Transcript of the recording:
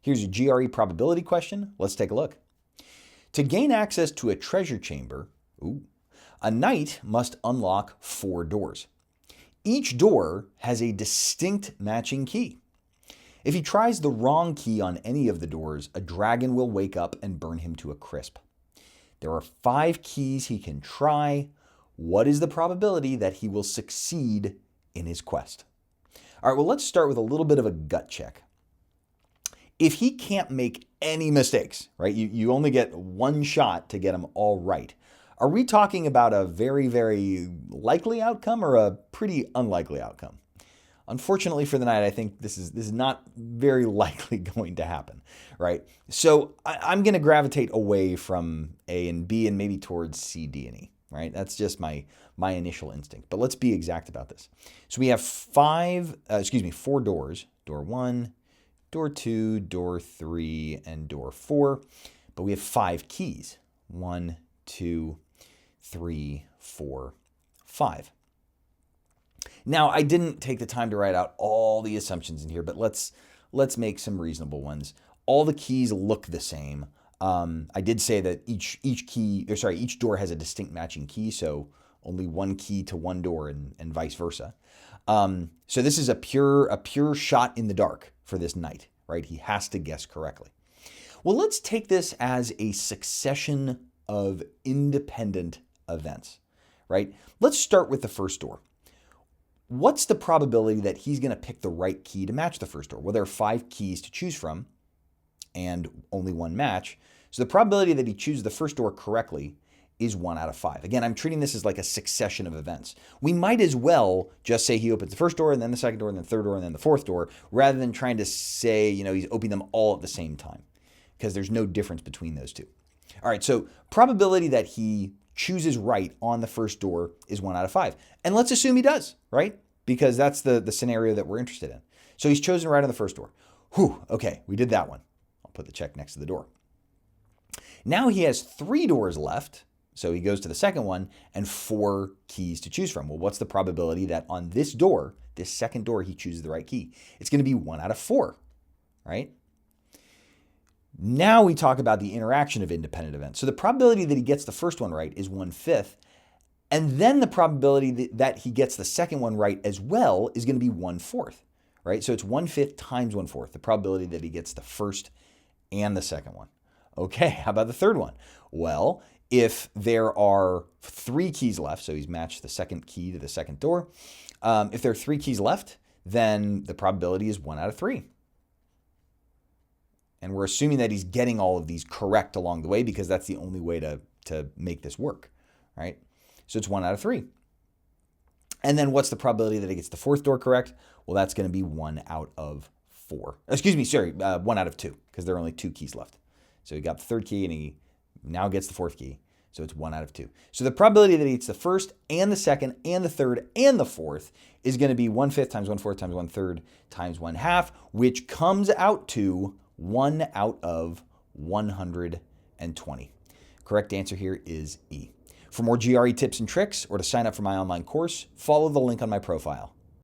Here's a GRE probability question. Let's take a look. To gain access to a treasure chamber, a knight must unlock 4 doors. Each door has a distinct matching key. If he tries the wrong key on any of the doors, a dragon will wake up and burn him to a crisp. There are 5 keys he can try. What is the probability that he will succeed in his quest? All right, well, let's start with a little bit of a gut check. If he can't make any mistakes, right, you only get one shot to get them all right. Are we talking about a very, very likely outcome or a pretty unlikely outcome? Unfortunately for the knight, I think this is not very likely going to happen, right? So I'm going to gravitate away from A and B and maybe towards C, D, and E, right? That's just my initial instinct. But let's be exact about this. So we have 4 doors: door 1, door 2, door 3, and door 4. But we have 5 keys: 1, 2, 3, 4, 5. Now, I didn't take the time to write out all the assumptions in here, but let's make some reasonable ones. All the keys look the same. I did say that each door has a distinct matching key, so only one key to one door and vice versa. So this is a pure shot in the dark for this knight, right? He has to guess correctly. Well, let's take this as a succession of independent events, right? Let's start with the first door. What's the probability that he's going to pick the right key to match the first door? Well, there are 5 keys to choose from and only one match. So the probability that he chooses the first door correctly is 1 out of 5. Again, I'm treating this as like a succession of events. We might as well just say he opens the first door and then the second door and then the third door and then the fourth door, rather than trying to say, he's opening them all at the same time, because there's no difference between those two. All right, so probability that he chooses right on the first door is 1 out of 5. And let's assume he does, right? Because that's the scenario that we're interested in. So he's chosen right on the first door. Okay, we did that one. I'll put the check next to the door. Now he has 3 doors left. So he goes to the second one and 4 keys to choose from. Well, what's the probability that on this door, this second door, he chooses the right key? It's going to be 1 out of 4, right? Now we talk about the interaction of independent events. So the probability that he gets the first one right is 1/5. And then the probability that he gets the second one right as well is going to be 1/4, right? So it's 1/5 times 1/4, the probability that he gets the first and the second one. Okay, how about the third one? Well, if there are 3 keys left, so he's matched the second key to the second door. If there are 3 keys left, then the probability is 1 out of 3. And we're assuming that he's getting all of these correct along the way, because that's the only way to make this work, right? So it's 1 out of 3. And then what's the probability that he gets the fourth door correct? Well, that's going to be 1 out of 4. 1 out of 2, because there are only 2 keys left. So he got the third key and he now gets the fourth key. So it's 1 out of 2. So the probability that he gets the first and the second and the third and the fourth is going to be 1/5 times 1/4 times 1/3 times 1/2, which comes out to 1 out of 120. Correct answer here is E. For more GRE tips and tricks, or to sign up for my online course, follow the link on my profile.